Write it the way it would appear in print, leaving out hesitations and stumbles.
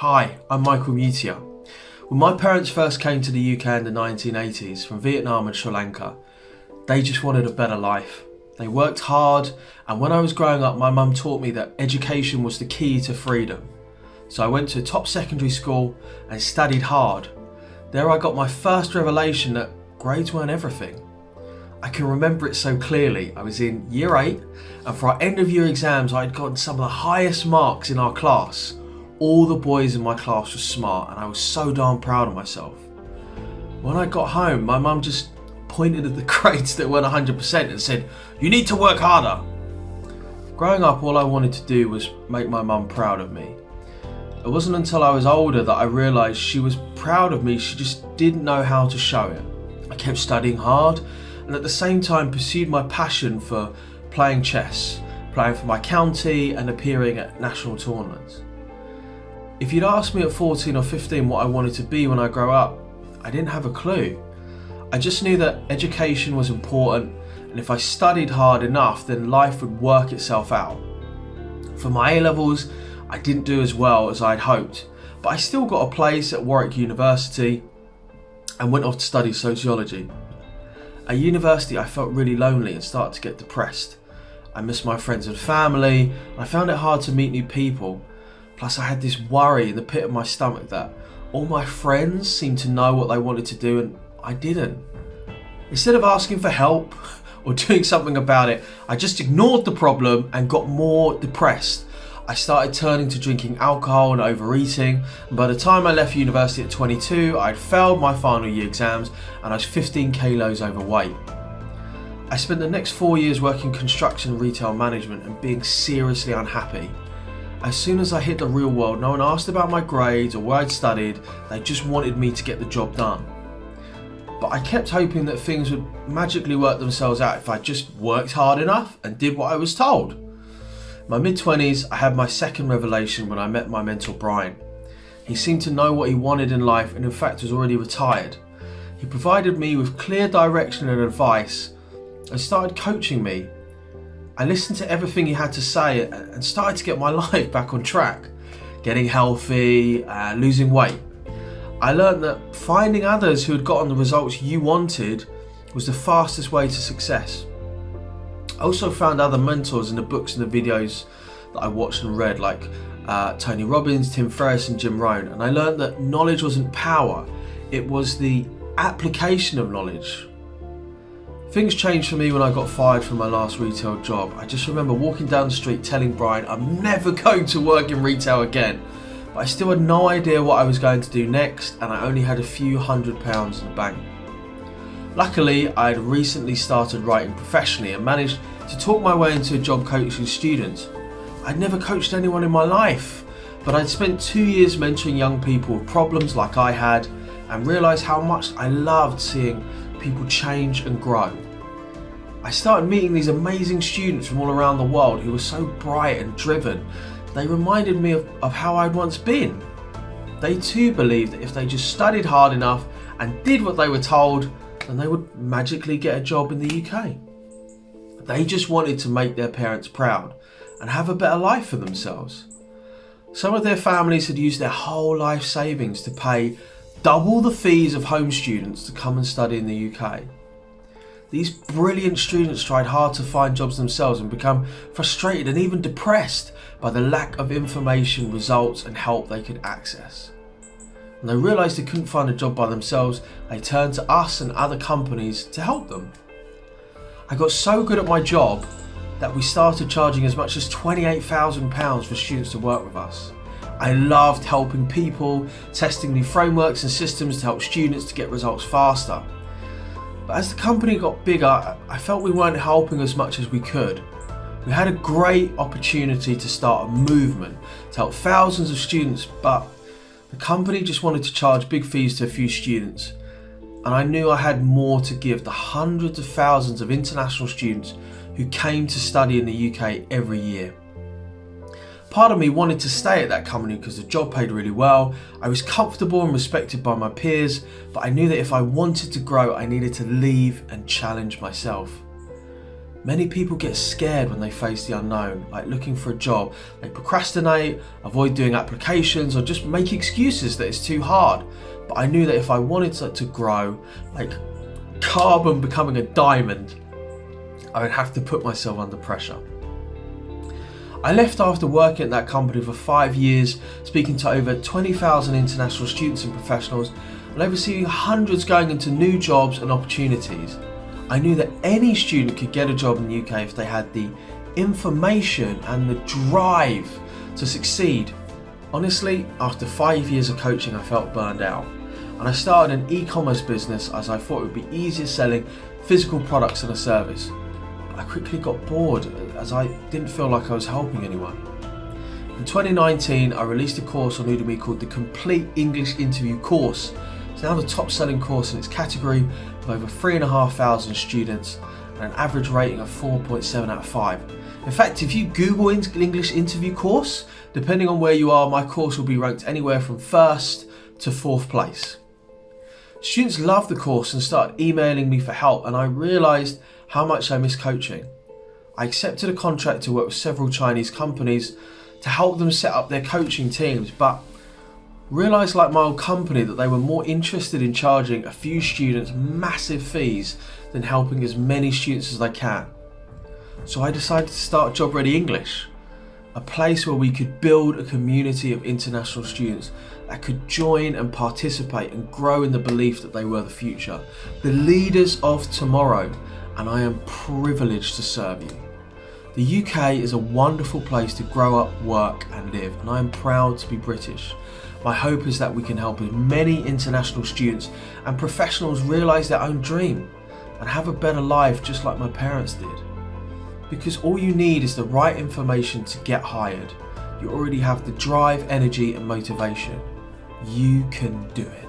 Hi, I'm Michael Mutia. When my parents first came to the UK in the 1980s from Vietnam and Sri Lanka, they just wanted a better life. They worked hard, and when I was growing up, my mum taught me that education was the key to freedom. So I went to a top secondary school and studied hard. There I got my first revelation that grades weren't everything. I can remember it so clearly. I was in year 8, and for our end of year exams I had gotten some of the highest marks in our class. All the boys in my class were smart, and I was so darn proud of myself. When I got home, my mum just pointed at the grades that weren't 100% and said, "You need to work harder." Growing up, all I wanted to do was make my mum proud of me. It wasn't until I was older that I realised she was proud of me, she just didn't know how to show it. I kept studying hard, and at the same time pursued my passion for playing chess, playing for my county and appearing at national tournaments. If you'd asked me at 14 or 15 what I wanted to be when I grow up, I didn't have a clue. I just knew that education was important, and if I studied hard enough, then life would work itself out. For my A-levels, I didn't do as well as I'd hoped, but I still got a place at Warwick University and went off to study sociology. At university, I felt really lonely and started to get depressed. I missed my friends and family, and I found it hard to meet new people. Plus I had this worry in the pit of my stomach that all my friends seemed to know what they wanted to do and I didn't. Instead of asking for help or doing something about it, I just ignored the problem and got more depressed. I started turning to drinking alcohol and overeating, and by the time I left university at 22, I'd failed my final year exams and I was 15 kilos overweight. I spent the next 4 years working construction and retail management and being seriously unhappy. As soon as I hit the real world, no one asked about my grades or where I'd studied, they just wanted me to get the job done. But I kept hoping that things would magically work themselves out if I just worked hard enough and did what I was told. In my mid-20s, I had my second revelation when I met my mentor Brian. He seemed to know what he wanted in life and in fact was already retired. He provided me with clear direction and advice and started coaching me. I listened to everything he had to say and started to get my life back on track, getting healthy, losing weight. I learned that finding others who had gotten the results you wanted was the fastest way to success. I also found other mentors in the books and the videos that I watched and read, like Tony Robbins, Tim Ferriss and Jim Rohn, and I learned that knowledge wasn't power, it was the application of knowledge. Things changed for me when I got fired from my last retail job. I just remember walking down the street telling Brian I'm never going to work in retail again. But I still had no idea what I was going to do next, and I only had a few £100s in the bank. Luckily, I had recently started writing professionally and managed to talk my way into a job coaching students. I'd never coached anyone in my life, but I'd spent 2 years mentoring young people with problems like I had and realised how much I loved seeing people change and grow. I started meeting these amazing students from all around the world who were so bright and driven. They reminded me of how I'd once been. They too believed that if they just studied hard enough and did what they were told, then they would magically get a job in the UK. They just wanted to make their parents proud and have a better life for themselves. Some of their families had used their whole life savings to pay double the fees of home students to come and study in the UK. These brilliant students tried hard to find jobs themselves and become frustrated and even depressed by the lack of information, results and help they could access. When they realised they couldn't find a job by themselves, they turned to us and other companies to help them. I got so good at my job that we started charging as much as £28,000 for students to work with us. I loved helping people, testing new frameworks and systems to help students to get results faster. But as the company got bigger, I felt we weren't helping as much as we could. We had a great opportunity to start a movement to help thousands of students, but the company just wanted to charge big fees to a few students. And I knew I had more to give the hundreds of thousands of international students who came to study in the UK every year. Part of me wanted to stay at that company because the job paid really well. I was comfortable and respected by my peers, but I knew that if I wanted to grow, I needed to leave and challenge myself. Many people get scared when they face the unknown, like looking for a job. They procrastinate, avoid doing applications, or just make excuses that it's too hard. But I knew that if I wanted to grow, like carbon becoming a diamond, I would have to put myself under pressure. I left after working at that company for 5 years, speaking to over 20,000 international students and professionals, and overseeing hundreds going into new jobs and opportunities. I knew that any student could get a job in the UK if they had the information and the drive to succeed. Honestly, after 5 years of coaching, I felt burned out, and I started an e-commerce business as I thought it would be easier selling physical products than a service. But I quickly got bored as I didn't feel like I was helping anyone. In 2019, I released a course on Udemy called the Complete English Interview Course. It's now the top selling course in its category with over 3,500 students and an average rating of 4.7 out of 5. In fact, if you Google English interview course, depending on where you are, my course will be ranked anywhere from 1st to 4th place. Students loved the course and started emailing me for help, and I realised how much I miss coaching. I accepted a contract to work with several Chinese companies to help them set up their coaching teams, but realised, like my old company, that they were more interested in charging a few students massive fees than helping as many students as I can. So I decided to start Job Ready English, a place where we could build a community of international students that could join and participate and grow in the belief that they were the future, the leaders of tomorrow, and I am privileged to serve you. The UK is a wonderful place to grow up, work and live, and I am proud to be British. My hope is that we can help as many international students and professionals realise their own dream and have a better life just like my parents did. Because all you need is the right information to get hired. You already have the drive, energy and motivation. You can do it.